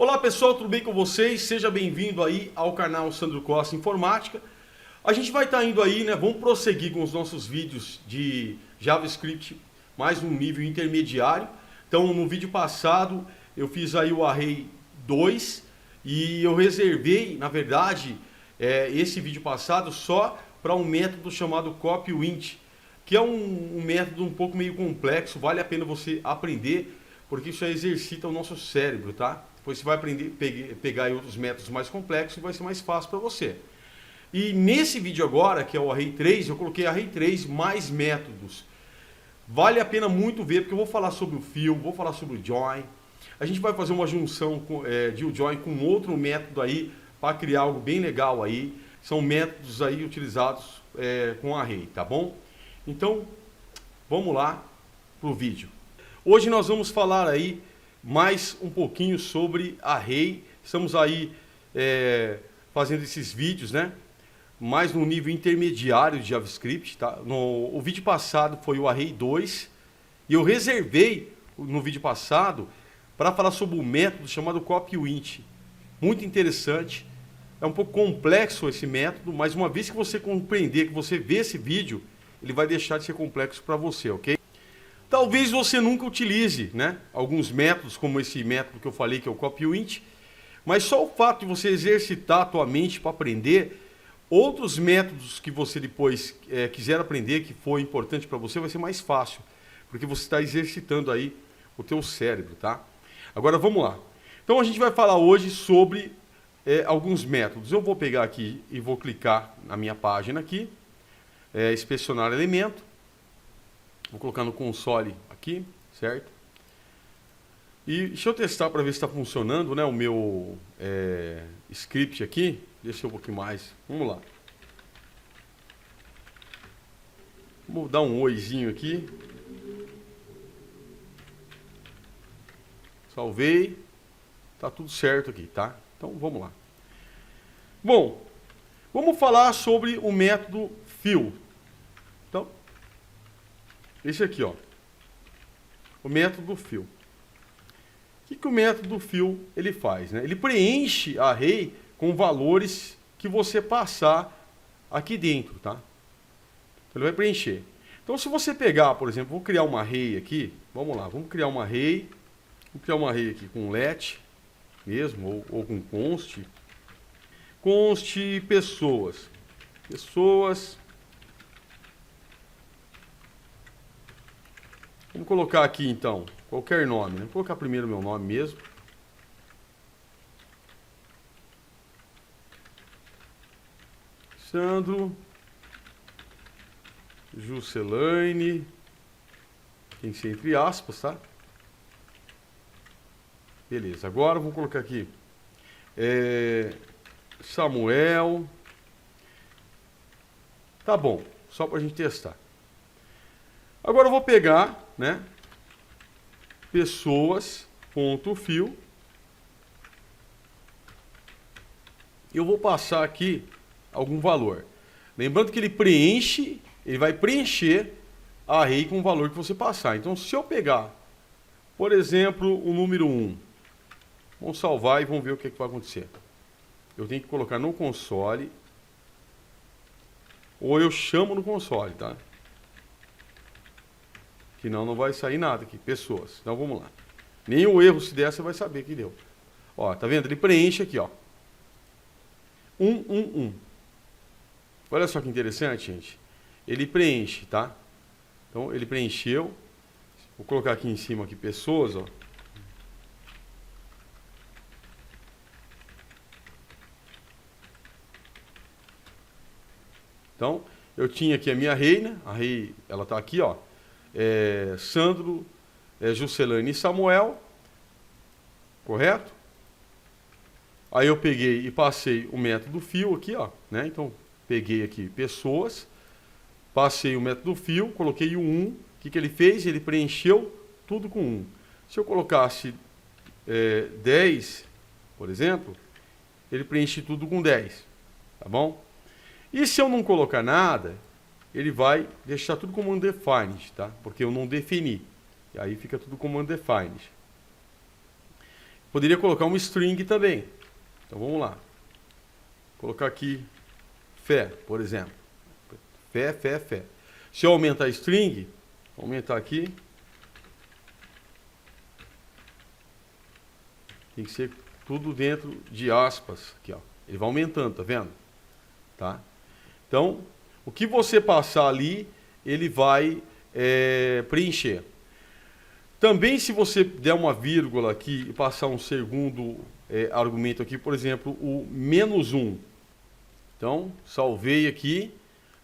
Olá pessoal, tudo bem com vocês? Seja bem-vindo aí ao canal Sandro Costa Informática. A gente vai estar indo aí, né? Vamos prosseguir com os nossos vídeos de JavaScript mais um nível intermediário. Então, no vídeo passado eu fiz aí o Array 2 e eu reservei, na verdade, esse vídeo passado só para um método chamado copyInt, que é um método um pouco meio complexo, vale a pena você aprender, porque isso aí exercita o nosso cérebro, tá? Depois você vai aprender pegar outros métodos mais complexos e vai ser mais fácil para você. E nesse vídeo agora, que é o Array 3, eu coloquei Array 3 mais métodos. Vale a pena muito ver, porque eu vou falar sobre o fill, vou falar sobre o join. A gente vai fazer uma junção de o join com outro método aí, para criar algo bem legal aí. São métodos aí utilizados com Array, tá bom? Então, vamos lá para o vídeo. Hoje nós vamos falar aí mais um pouquinho sobre Array. Estamos aí fazendo esses vídeos, né? Mais no nível intermediário de JavaScript, tá? O vídeo passado foi o Array 2 e eu reservei no vídeo passado para falar sobre o método chamado copyInt. Muito interessante. É um pouco complexo esse método, mas uma vez que você compreender, que você vê esse vídeo, ele vai deixar de ser complexo para você, ok? Talvez você nunca utilize, né, alguns métodos, como esse método que eu falei, que é o copyInt, mas só o fato de você exercitar a tua mente para aprender, outros métodos que você depois quiser aprender, que foi importante para você, vai ser mais fácil, porque você está exercitando aí o teu cérebro, tá? Agora vamos lá. Então a gente vai falar hoje sobre alguns métodos. Eu vou pegar aqui e vou clicar na minha página aqui, inspecionar elemento. Vou colocar no console aqui, certo? E deixa eu testar para ver se está funcionando, né? O meu script aqui. Deixa eu um pouquinho mais. Vamos lá. Vou dar um oizinho aqui. Salvei. Tá tudo certo aqui, tá? Então vamos lá. Bom, vamos falar sobre o método fill. Então, esse aqui, ó, o método fill. O que o método fill ele faz, né? Ele preenche a array com valores que você passar aqui dentro, tá? Então, ele vai preencher. Então, se você pegar, por exemplo, vou criar uma array aqui, vamos lá, vamos criar uma array, aqui com let mesmo, ou com const pessoas. Vamos colocar aqui então, qualquer nome, né? Vou colocar primeiro meu nome mesmo. Sandro Juscelane, tem que ser entre aspas, tá? Beleza, agora vamos colocar aqui Samuel. Tá bom, só para a gente testar. Agora eu vou pegar, né, pessoas.fill. Eu vou passar aqui algum valor. Lembrando que ele vai preencher a array com o valor que você passar. Então, se eu pegar, por exemplo, o número 1, vamos salvar e vamos ver o que vai acontecer. Eu tenho que colocar no console, ou eu chamo no console, tá? Senão não vai sair nada aqui, pessoas. Então vamos lá. Nenhum erro se der, você vai saber que deu. Ó, tá vendo? Ele preenche aqui, ó. 1. Olha só que interessante, gente. Ele preenche, tá? Então ele preencheu. Vou colocar aqui em cima aqui pessoas, ó. Então, eu tinha aqui a minha array, né? A array, ela tá aqui, ó. Sandro, Juscelane e Samuel, correto? Aí eu peguei e passei o método fill aqui, ó, né? Então peguei aqui pessoas, passei o método fill, coloquei o 1. O que ele fez? Ele preencheu tudo com 1. Se eu colocasse 10, por exemplo, ele preenche tudo com 10, tá bom? E se eu não colocar nada, ele vai deixar tudo como undefined, tá? Porque eu não defini. E aí fica tudo como undefined. Poderia colocar uma string também. Então vamos lá. Vou colocar aqui fé, por exemplo. Fé, fé, fé. Se eu aumentar a string, vou aumentar aqui. Tem que ser tudo dentro de aspas. Aqui, ó. Ele vai aumentando, tá vendo? Tá? Então, o que você passar ali, ele vai preencher. Também, se você der uma vírgula aqui e passar um segundo argumento aqui, por exemplo, o -1. Então, salvei aqui.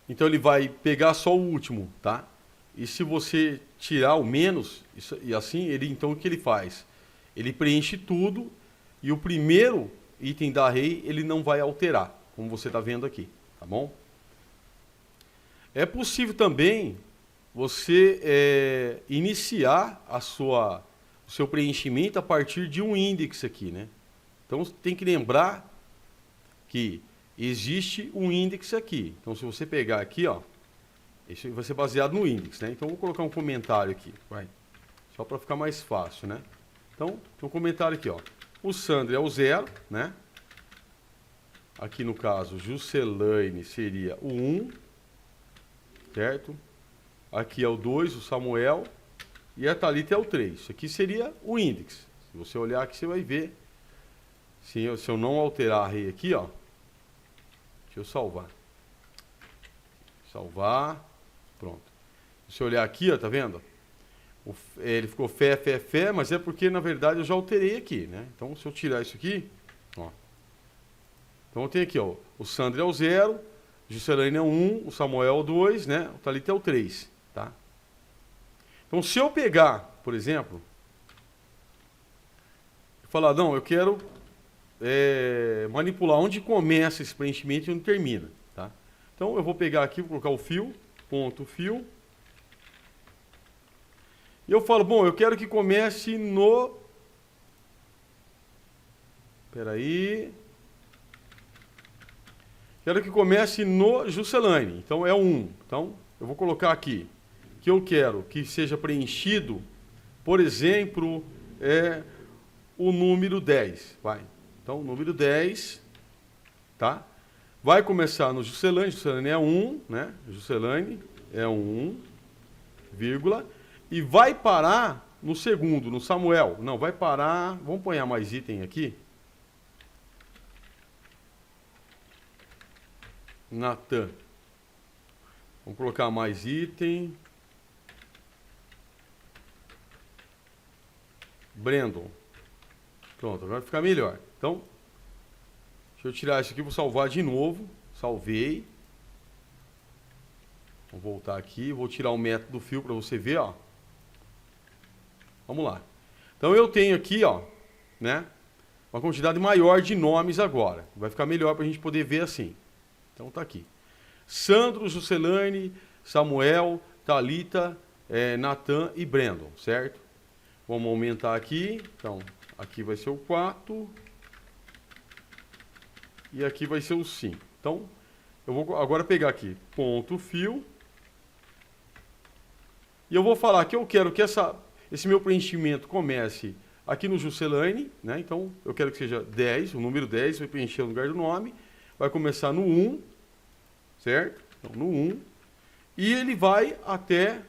Então, ele vai pegar só o último, tá? E se você tirar o menos, e assim, então o que ele faz? Ele preenche tudo e o primeiro item da array ele não vai alterar, como você está vendo aqui, tá bom? É possível também você iniciar o seu preenchimento a partir de um index aqui, né? Então, tem que lembrar que existe um index aqui. Então, se você pegar aqui, ó, isso vai ser baseado no index, né? Então, vou colocar um comentário aqui, vai. Só para ficar mais fácil, né? Então, tem um comentário aqui, ó. O Sandro é o 0, né? Aqui no caso, Juscelane seria o 1, certo? Aqui é o 2, o Samuel, e a Thalita é o 3. Isso aqui seria o index. Se você olhar aqui, você vai ver. Se eu não alterar a array aqui, ó. Deixa eu salvar. Salvar. Pronto. Se você olhar aqui, ó, tá vendo? Ele ficou fé, fé, fé, mas é porque, na verdade, eu já alterei aqui, né? Então, se eu tirar isso aqui, ó. Então, eu tenho aqui, ó, o Sandro é o 0, o Juscelane é o 1, o Samuel é o 2, né? O Thalita é o 3, tá? Então, se eu pegar, por exemplo, e falar, não, eu quero manipular onde começa esse preenchimento e onde termina, tá? Então, eu vou pegar aqui, vou colocar o fio, ponto fio. E eu falo, bom, eu quero que comece no... Espera aí. Quero que comece no Juscelane. Então, é o 1. Então, eu vou colocar aqui que eu quero que seja preenchido, por exemplo, o número 10. Vai. Então, o número 10, tá? Vai começar no Juscelane. Juscelane é 1, né? Juscelane é 1, vírgula. E vai parar no segundo, no Samuel. Não, vai parar... Vamos pôr mais item aqui. Natan. Vamos colocar mais item. Brandon. Pronto, agora vai ficar melhor. Então, deixa eu tirar isso aqui, vou salvar de novo. Salvei. Vou voltar aqui, vou tirar o método do fio para você ver, ó. Vamos lá. Então eu tenho aqui, ó, né, uma quantidade maior de nomes agora. Vai ficar melhor para a gente poder ver assim. Então tá aqui. Sandro, Juscelane, Samuel, Thalita, Natan e Brandon, certo? Vamos aumentar aqui. Então, aqui vai ser o 4. E aqui vai ser o 5. Então, eu vou agora pegar aqui, ponto fio. E eu vou falar que eu quero que esse meu preenchimento comece aqui no Juscelane, né? Então, eu quero que seja 10, o número 10, vai preencher no lugar do nome. Vai começar no 1, certo? Então, no 1. E ele vai até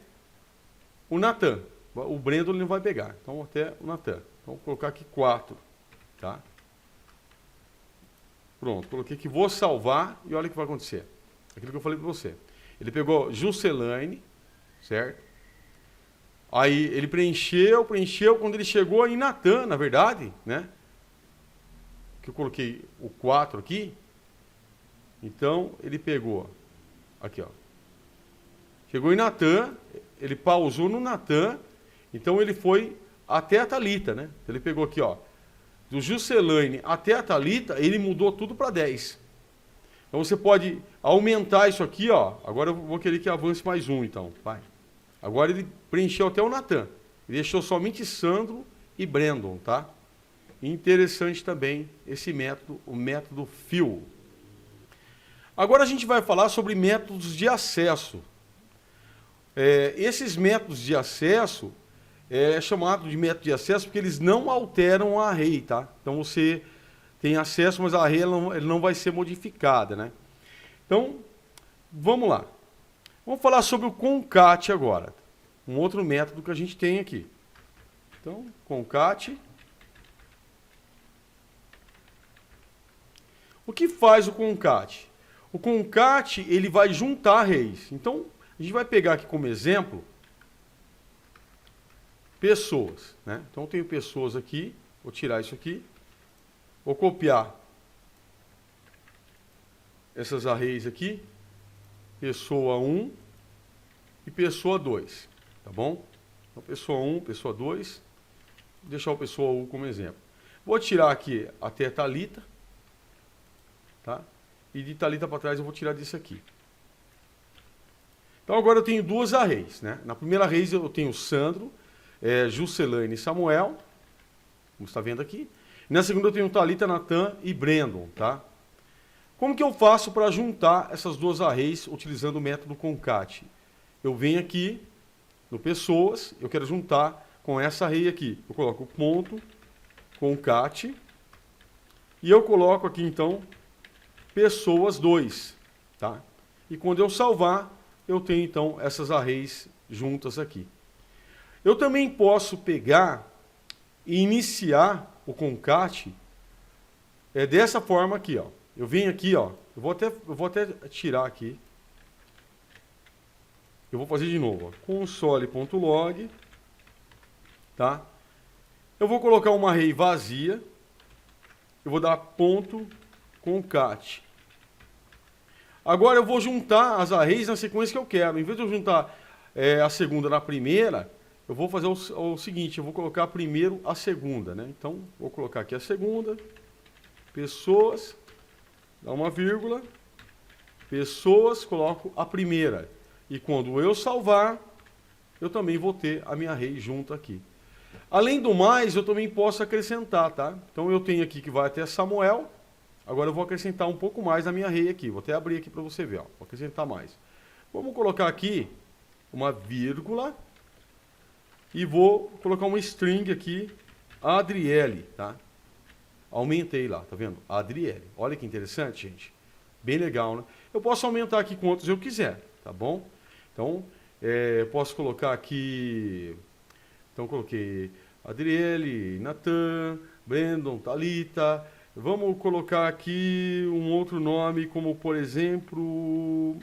o Natan. O Brandon ele não vai pegar. Então, até o Natan. Então, vou colocar aqui 4, tá? Pronto, coloquei aqui, vou salvar e olha o que vai acontecer. Aquilo que eu falei para você. Ele pegou Juscelane, certo? Aí ele preencheu, quando ele chegou em Natan, na verdade, né? Que eu coloquei o 4 aqui. Então, ele pegou, aqui ó. Chegou em Natan, ele pausou no Natan, então ele foi até a Thalita, né? Então, ele pegou aqui, ó. Do Juscelane até a Thalita, ele mudou tudo para 10. Então você pode aumentar isso aqui, ó. Agora eu vou querer que avance mais um, então. Vai. Agora ele preencheu até o Natan. Ele deixou somente Sandro e Brandon, tá? Interessante também esse método, o método fill. Agora a gente vai falar sobre métodos de acesso. Esses métodos de acesso, é chamado de método de acesso porque eles não alteram a array, tá? Então você tem acesso, mas a array ele não vai ser modificada, né? Então, vamos lá. Vamos falar sobre o concat agora. Um outro método que a gente tem aqui. Então, concat. O que faz o concat? O concat, ele vai juntar arrays. Então, a gente vai pegar aqui como exemplo pessoas, né? Então, eu tenho pessoas aqui. Vou tirar isso aqui. Vou copiar essas arrays aqui. Pessoa 1 e pessoa 2. Tá bom? Então, pessoa 1, pessoa 2. Vou deixar o pessoa 1 como exemplo. Vou tirar aqui até Thalita. Tá? E de Thalita para trás eu vou tirar disso aqui. Então agora eu tenho duas arrays, né? Na primeira array eu tenho Sandro, Juscelane e Samuel, como está vendo aqui. E na segunda eu tenho Thalita, Natan e Brandon, tá? Como que eu faço para juntar essas duas arrays utilizando o método concat? Eu venho aqui no pessoas, eu quero juntar com essa array aqui. Eu coloco ponto concat e eu coloco aqui então pessoas 2, tá? E quando eu salvar, eu tenho então essas arrays juntas aqui. Eu também posso pegar e iniciar o concat dessa forma aqui, ó. Eu venho aqui, ó. Eu vou até tirar aqui. Eu vou fazer de novo, ó. Console.log, tá? Eu vou colocar uma array vazia. Eu vou dar ponto concat. Agora eu vou juntar as arrays na sequência que eu quero. Em vez de eu juntar a segunda na primeira, eu vou fazer o seguinte, eu vou colocar primeiro a segunda, né? Então, vou colocar aqui a segunda, pessoas, dá uma vírgula, pessoas, coloco a primeira. E quando eu salvar, eu também vou ter a minha array junto aqui. Além do mais, eu também posso acrescentar, tá? Então eu tenho aqui que vai até Samuel. Agora eu vou acrescentar um pouco mais na minha array aqui. Vou até abrir aqui para você ver, ó. Vou acrescentar mais. Vamos colocar aqui uma vírgula e vou colocar uma string aqui, Adriele, tá? Aumentei lá, tá vendo? Adriele. Olha que interessante, gente. Bem legal, né? Eu posso aumentar aqui quantos eu quiser, tá bom? Então, posso colocar aqui... Então, coloquei Adriele, Natan, Brandon, Thalita. Vamos colocar aqui um outro nome, como, por exemplo,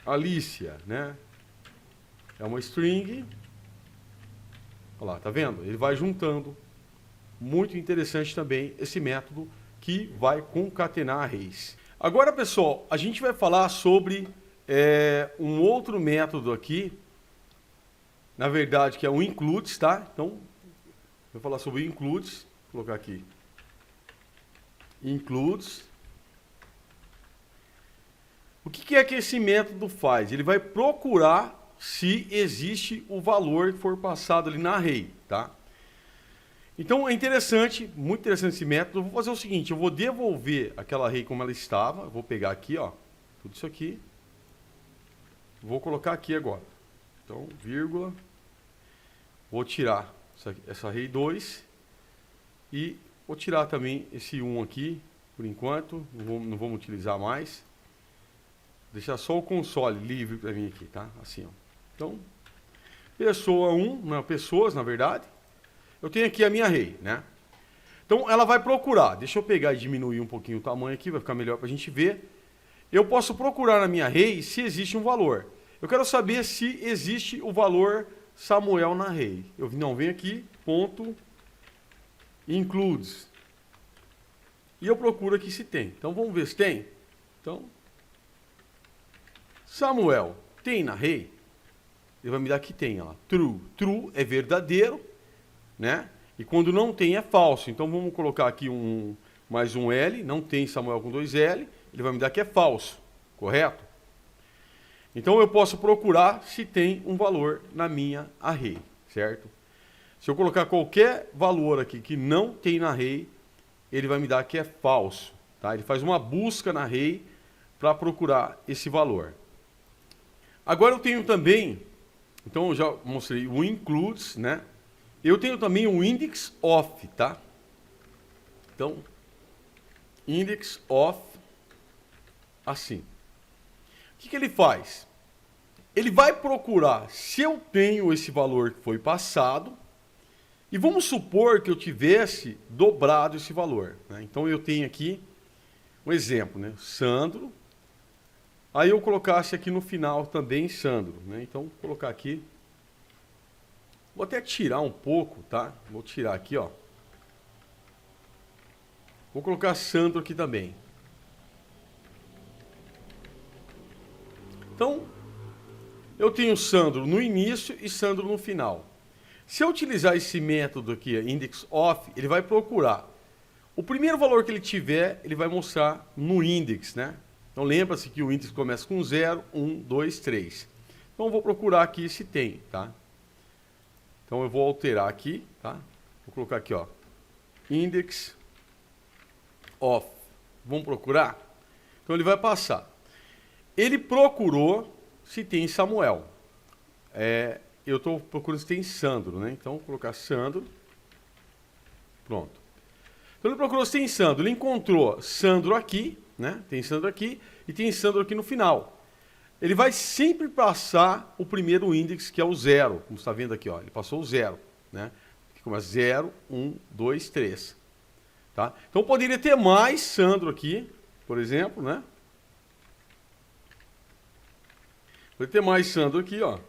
Alicia, né? É uma string. Olha lá, tá vendo? Ele vai juntando. Muito interessante também esse método que vai concatenar arrays. Agora, pessoal, a gente vai falar sobre um outro método aqui, na verdade, que é o includes, tá? Então, vou falar sobre o includes, vou colocar aqui, includes. O que é que esse método faz? Ele vai procurar se existe o valor que for passado ali na array, tá? Então é interessante, muito interessante esse método. Eu vou fazer o seguinte, eu vou devolver aquela array como ela estava, eu vou pegar aqui, ó, tudo isso aqui, vou colocar aqui agora. Então, vírgula, vou tirar essa array 2 e vou tirar também esse 1 aqui, por enquanto, não vamos utilizar mais. Deixar só o console livre para mim aqui, tá? Assim, ó. Então, pessoa 1, pessoas, na verdade. Eu tenho aqui a minha array, né? Então, ela vai procurar. Deixa eu pegar e diminuir um pouquinho o tamanho aqui, vai ficar melhor para a gente ver. Eu posso procurar na minha array se existe um valor. Eu quero saber se existe o valor Samuel na array. Eu não venho aqui, ponto, includes. E eu procuro aqui se tem. Então, vamos ver se tem. Então, Samuel tem na array? Ele vai me dar que tem, ó, true. True é verdadeiro, né? E quando não tem é falso. Então vamos colocar aqui mais um L, não tem Samuel com 2 L, ele vai me dar que é falso, correto? Então eu posso procurar se tem um valor na minha array, certo? Se eu colocar qualquer valor aqui que não tem na array, ele vai me dar que é falso, tá? Ele faz uma busca na array para procurar esse valor. Agora eu tenho também, então eu já mostrei o includes, né? Eu tenho também o index of, tá? Então, index of, assim. O que ele faz? Ele vai procurar se eu tenho esse valor que foi passado, e vamos supor que eu tivesse dobrado esse valor, né? Então eu tenho aqui um exemplo, né? Sandro. Aí eu colocasse aqui no final também Sandro, né? Então vou colocar aqui. Vou até tirar um pouco, tá? Vou tirar aqui, ó. Vou colocar Sandro aqui também. Então, eu tenho Sandro no início e Sandro no final. Se eu utilizar esse método aqui, index of, ele vai procurar. O primeiro valor que ele tiver, ele vai mostrar no index, né? Então lembra-se que o index começa com 0, 1, 2, 3. Então eu vou procurar aqui se tem, tá? Então eu vou alterar aqui, tá? Vou colocar aqui, ó, index of. Vamos procurar? Então ele vai passar. Ele procurou se tem Samuel. Eu estou procurando se tem Sandro, né? Então vou colocar Sandro. Pronto. Então ele procurou se tem Sandro. Ele encontrou Sandro aqui, né? Tem Sandro aqui e tem Sandro aqui no final. Ele vai sempre passar o primeiro índice, que é o 0. Como você está vendo aqui, ó. Ele passou o 0, né? Que começa 0, 1, 2, 3. Tá? Então poderia ter mais Sandro aqui, por exemplo, né? Poderia ter mais Sandro aqui, ó.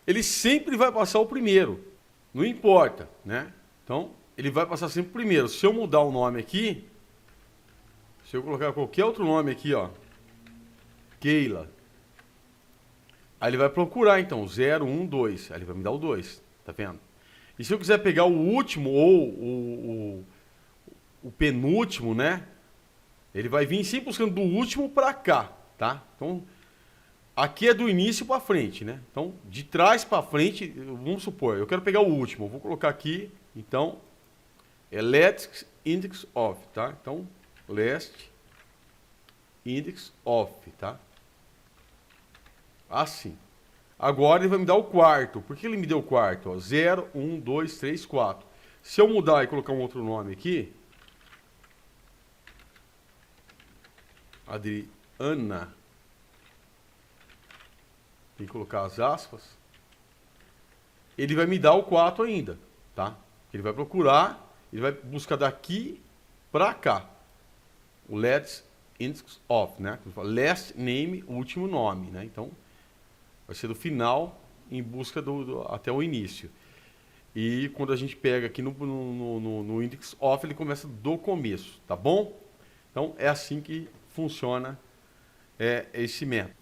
Ele sempre vai passar o primeiro. Não importa, né? Então, ele vai passar sempre o primeiro. Se eu mudar o nome aqui, se eu colocar qualquer outro nome aqui, ó, Keila, aí ele vai procurar, então, 0, 1, 2. Aí ele vai me dar o 2, tá vendo? E se eu quiser pegar o último ou o penúltimo, né? Ele vai vir sempre buscando do último para cá, tá? Então, aqui é do início para frente, né? Então, de trás para frente, vamos supor, eu quero pegar o último. Eu vou colocar aqui, então, last index of, tá? Então, last index of, tá? Assim. Agora ele vai me dar o quarto. Por que ele me deu o quarto? 0, 1, 2, 3, 4. Se eu mudar e colocar um outro nome aqui, Adriana, tem que colocar as aspas, ele vai me dar o 4 ainda, tá? Ele vai procurar, ele vai buscar daqui para cá. O last index of, né? Last name, último nome, né? Então, vai ser do final em busca até o início. E quando a gente pega aqui no index of, ele começa do começo, tá bom? Então, é assim que funciona esse método.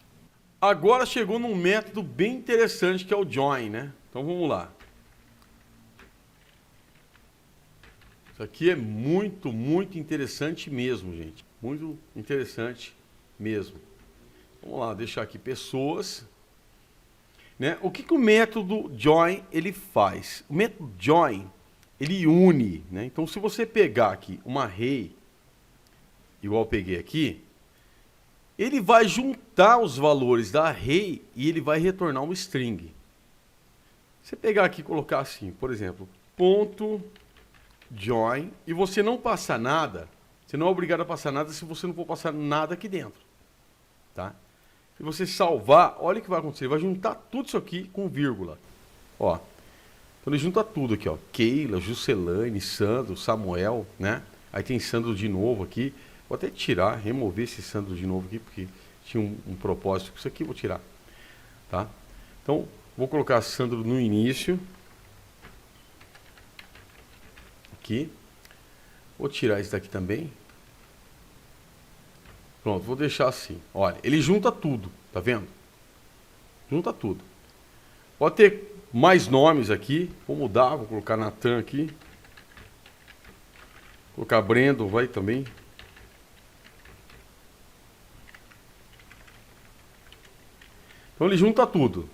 Agora chegou num método bem interessante que é o join, né? Então vamos lá. Isso aqui é muito, muito interessante mesmo, gente. Muito interessante mesmo. Vamos lá, deixar aqui pessoas. Né? O que o método join ele faz? O método join, ele une, né? Então se você pegar aqui uma array, igual eu peguei aqui, ele vai juntar os valores da array e ele vai retornar um string. Você pegar aqui e colocar assim, por exemplo, ponto join, e você não passar nada, você não é obrigado a passar nada se você não for passar nada aqui dentro. Tá? Se você salvar, olha o que vai acontecer. Ele vai juntar tudo isso aqui com vírgula. Ó, então ele junta tudo aqui, ó. Keila, Juscelane, Sandro, Samuel, né? Aí tem Sandro de novo aqui. Vou até tirar, remover esse Sandro de novo aqui, porque tinha um propósito com isso aqui, vou tirar. Tá? Então, vou colocar Sandro no início. Aqui. Vou tirar esse daqui também. Pronto, vou deixar assim. Olha, ele junta tudo, tá vendo? Junta tudo. Pode ter mais nomes aqui. Vou mudar, vou colocar Natan aqui. Vou colocar Brendo, vai também. Então ele junta tudo.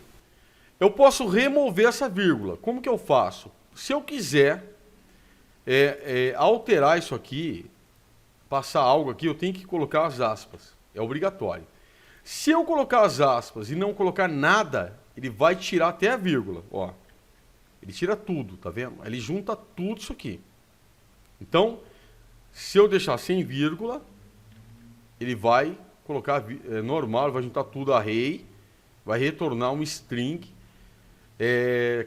Eu posso remover essa vírgula. Como que eu faço? Se eu quiser alterar isso aqui, passar algo aqui, eu tenho que colocar as aspas. É obrigatório. Se eu colocar as aspas e não colocar nada, ele vai tirar até a vírgula. Ó. Ele tira tudo, tá vendo? Ele junta tudo isso aqui. Então, se eu deixar sem vírgula, ele vai colocar normal, ele vai juntar tudo array, vai retornar um string,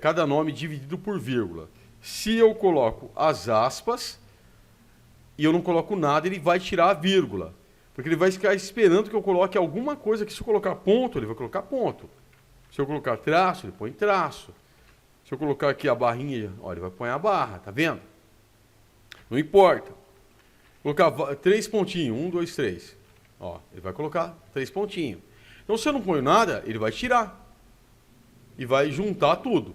cada nome dividido por vírgula. Se eu coloco as aspas e eu não coloco nada, ele vai tirar a vírgula. Porque ele vai ficar esperando que eu coloque alguma coisa que se eu colocar ponto, ele vai colocar ponto. Se eu colocar traço, ele põe traço. Se eu colocar aqui a barrinha, ó, ele vai pôr a barra, tá vendo? Não importa. Colocar 3 pontinhos, 1, 2, 3. Ó, ele vai colocar 3 pontinhos. Então se eu não ponho nada, ele vai tirar. E vai juntar tudo.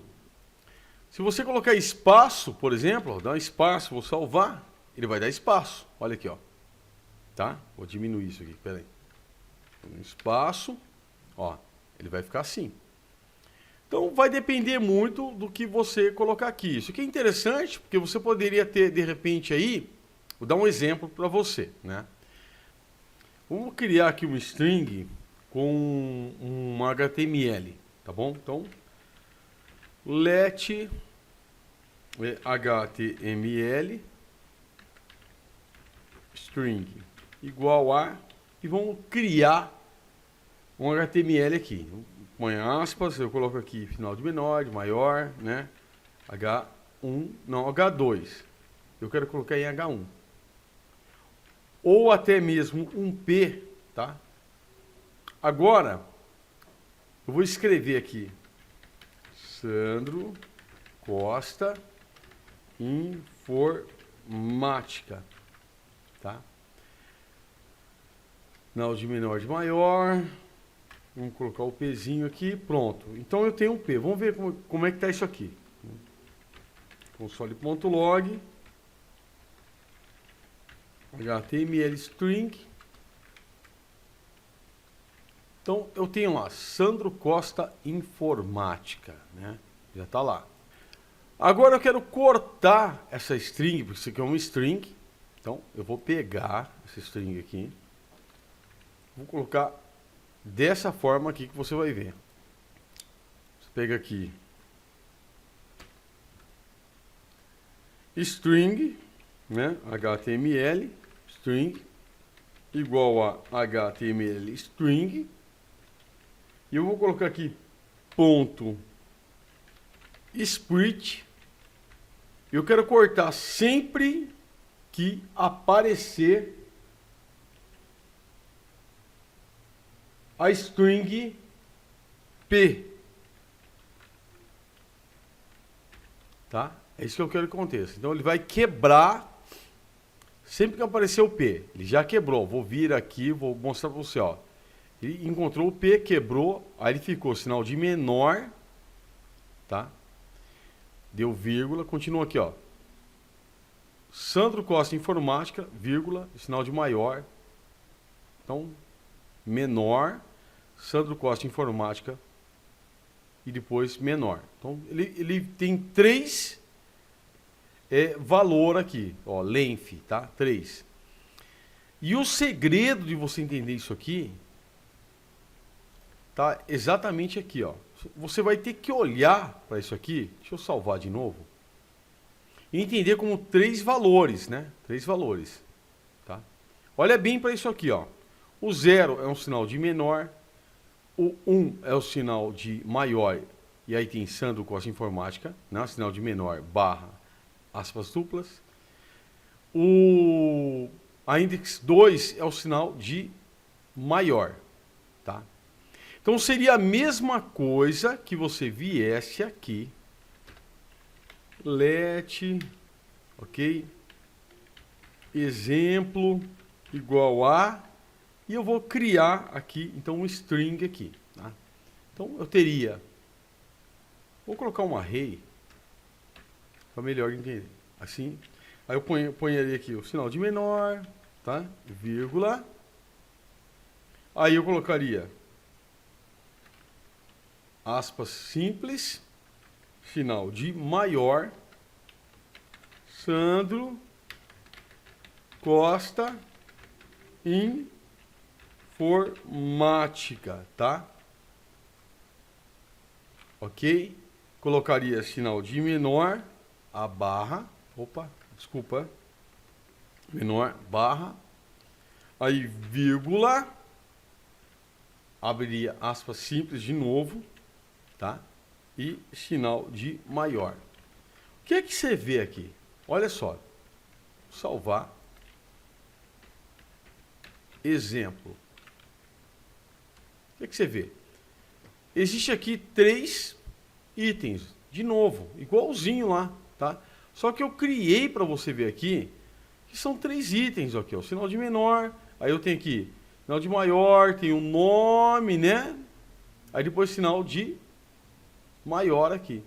Se você colocar espaço, por exemplo, ó, dá um espaço, vou salvar, ele vai dar espaço. Olha aqui, ó. Tá? Vou diminuir isso aqui, peraí. Um espaço, ó, ele vai ficar assim. Então vai depender muito do que você colocar aqui. Isso aqui é interessante, porque você poderia ter, de repente, aí, vou dar um exemplo para você, né? Vamos criar aqui um string com um HTML, tá bom? Então, let HTML string igual a, e vamos criar um HTML aqui. Põe aspas, eu coloco aqui final de menor, de maior, né? H1, não, H2. Eu quero colocar em H1. Ou até mesmo um P, tá? Agora, eu vou escrever aqui Sandro Costa Informática, tá? Final de menor, de maior. Vamos colocar o Pzinho aqui, pronto. Então eu tenho um P. Vamos ver como é que está isso aqui. Console.log HTML string. Então eu tenho lá Sandro Costa Informática, né? Já está lá. Agora eu quero cortar essa string, porque isso aqui é uma string. Então eu vou pegar essa string aqui. Vou colocar dessa forma aqui que você vai ver. Você pega aqui string, né? HTML string igual a HTML string, e eu vou colocar aqui ponto split. Eu quero cortar sempre que aparecer a string P. Tá? É isso que eu quero que aconteça. Então ele vai quebrar sempre que aparecer o P. Ele já quebrou. Vou vir aqui, vou mostrar para você, ó. Ele encontrou o P, quebrou, aí ele ficou sinal de menor, tá? Deu vírgula, continua aqui, ó. Sandro Costa Informática, vírgula, sinal de maior. Então, menor, Sandro Costa Informática e depois menor. Então ele tem 3 valor aqui, ó, length, tá? 3. E o segredo de você entender isso aqui tá exatamente aqui, ó. Você vai ter que olhar para isso aqui, deixa eu salvar de novo, e entender como 3 valores, né? 3 valores, tá? Olha bem para isso aqui, ó. O 0 é um sinal de menor, o 1 é o sinal de maior, e aí tem Sandro Costa Informática, né? Sinal de menor, barra, aspas duplas. A index 2 é o sinal de maior, tá? Então seria a mesma coisa que você viesse aqui, let, ok, exemplo igual a, e eu vou criar aqui, então, um string aqui, tá? Então, eu teria, vou colocar um array, para melhor entender, assim, aí eu ponharia aqui o sinal de menor, tá? Vírgula, aí eu colocaria aspas simples, sinal de maior, Sandro Costa Informática, tá? Ok? colocaria sinal de menor, a barra, opa, desculpa, menor, barra, aí vírgula, abriria aspas simples de novo, tá? E sinal de maior. O que é que você vê aqui? Olha só, salvar, exemplo. O que é que você vê? Existe aqui 3 itens, de novo, igualzinho lá, tá? Só que eu criei para você ver aqui, que são 3 itens aqui, ó, sinal de menor, aí eu tenho aqui sinal de maior, tem o nome, né? Aí depois sinal de maior aqui.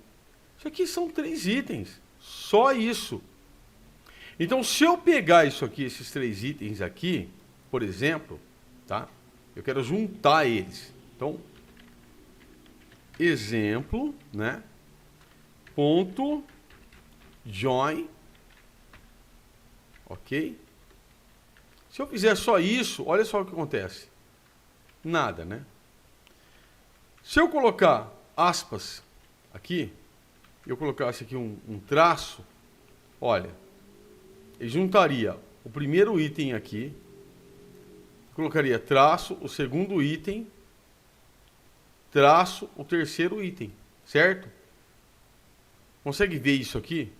Isso aqui são 3 itens, só isso. Então, se eu pegar isso aqui, esses 3 itens aqui, por exemplo, tá? Eu quero juntar eles. Então, exemplo, né? Ponto join, ok? Se eu fizer só isso, olha só o que acontece. Nada, né? Se eu colocar aspas aqui, eu colocasse aqui um traço, olha, ele juntaria o primeiro item aqui, colocaria traço, o segundo item, traço, o terceiro item, certo? Consegue ver isso aqui?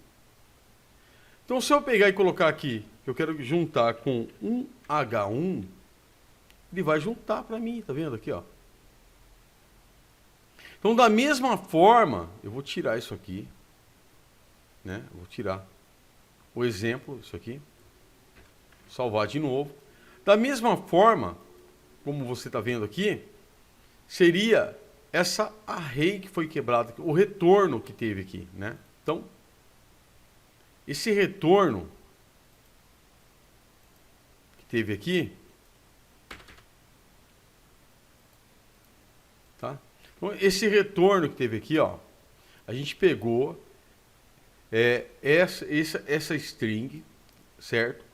Então, se eu pegar e colocar aqui, eu quero juntar com um H1, ele vai juntar para mim, tá vendo aqui, ó? Então, da mesma forma, eu vou tirar isso aqui, né? Eu vou tirar o exemplo, isso aqui, salvar de novo. Da mesma forma, como você está vendo aqui, seria essa array que foi quebrada, o retorno que teve aqui, né? Então, esse retorno que teve aqui, tá? Então, esse retorno que teve aqui, ó, a gente pegou essa string, certo?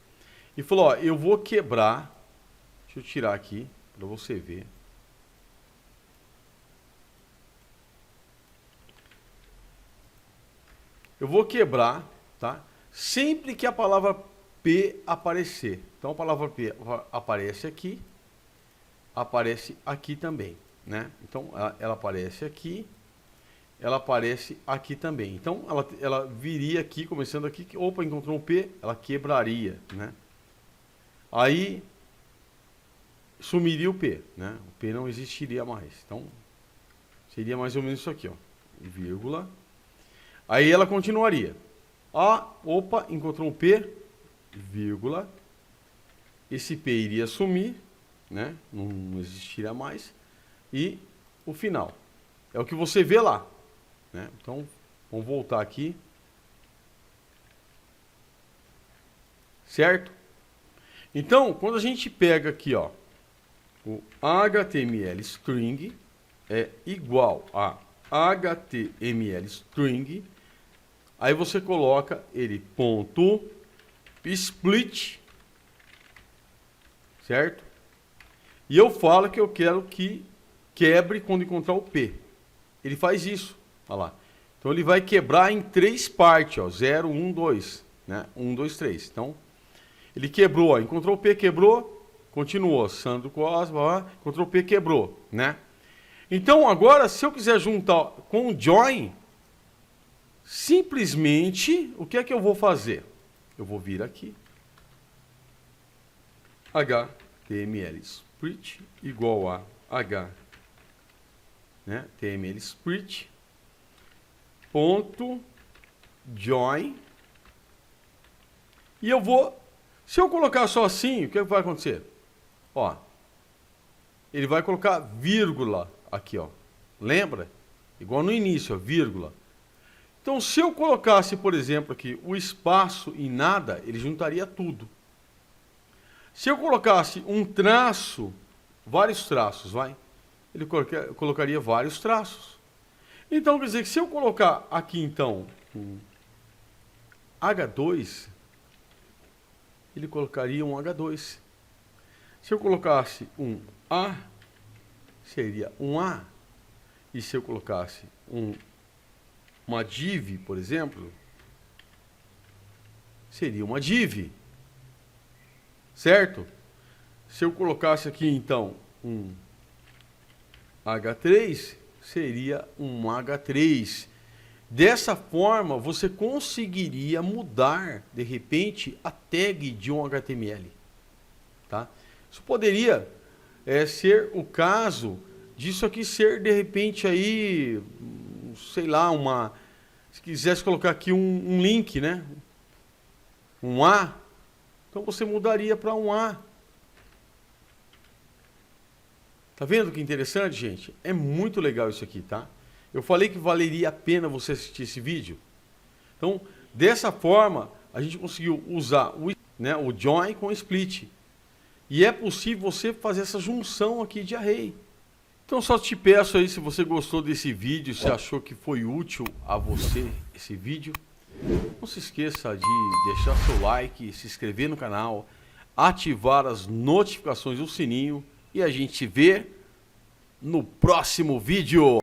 E falou, ó, eu vou quebrar, deixa eu tirar aqui para você ver. Eu vou quebrar, tá? Sempre que a palavra P aparecer. Então a palavra P aparece aqui também, né? Então ela aparece aqui, ela aparece aqui também. Então ela viria aqui, começando aqui, opa, encontrou um P, ela quebraria, né? Aí sumiria o P, né? O P não existiria mais. Então seria mais ou menos isso aqui, ó, vírgula. Aí ela continuaria. Opa, encontrou um P, vírgula. Esse P iria sumir, né? Não existiria mais. E o final. É o que você vê lá, né? Então, vamos voltar aqui. Certo? Então, quando a gente pega aqui, ó, o HTML string é igual a HTML string, aí você coloca ele ponto split, certo? E eu falo que eu quero que quebre quando encontrar o P. Ele faz isso, olha lá. Então ele vai quebrar em 3 partes, ó, 0, 1, 2, né? 1, 2, 3. Então ele quebrou, ó, encontrou o P, quebrou, continuou, Sandro Cosma, encontrou o P, quebrou, né? Então agora, se eu quiser juntar com o join, simplesmente, o que é que eu vou fazer? Eu vou vir aqui, HTML split igual a HTML split ponto join, e eu vou, se eu colocar só assim, o que vai acontecer? Ó, ele vai colocar vírgula aqui, ó, lembra? Igual no início, ó, vírgula. Então, se eu colocasse, por exemplo, aqui o espaço e nada, ele juntaria tudo. Se eu colocasse um traço, vários traços, ele colocaria vários traços. Então, quer dizer que se eu colocar aqui, então, um H2, ele colocaria um H2. Se eu colocasse um A, seria um A. E se eu colocasse um uma div, por exemplo, seria uma div, certo? Se eu colocasse aqui, então, um H3, seria um H3. Dessa forma, você conseguiria mudar, de repente, a tag de um HTML. Tá? Isso poderia ser o caso disso aqui ser, de repente, aí, sei lá, se quisesse colocar aqui um link, né? Um A, então você mudaria para um A. Tá vendo que interessante, gente? É muito legal isso aqui, tá? Eu falei que valeria a pena você assistir esse vídeo. Então, dessa forma, a gente conseguiu usar o join com o split. E é possível você fazer essa junção aqui de array. Então, só te peço aí, se você gostou desse vídeo, se achou que foi útil a você esse vídeo, não se esqueça de deixar seu like, se inscrever no canal, ativar as notificações do sininho e a gente se vê no próximo vídeo.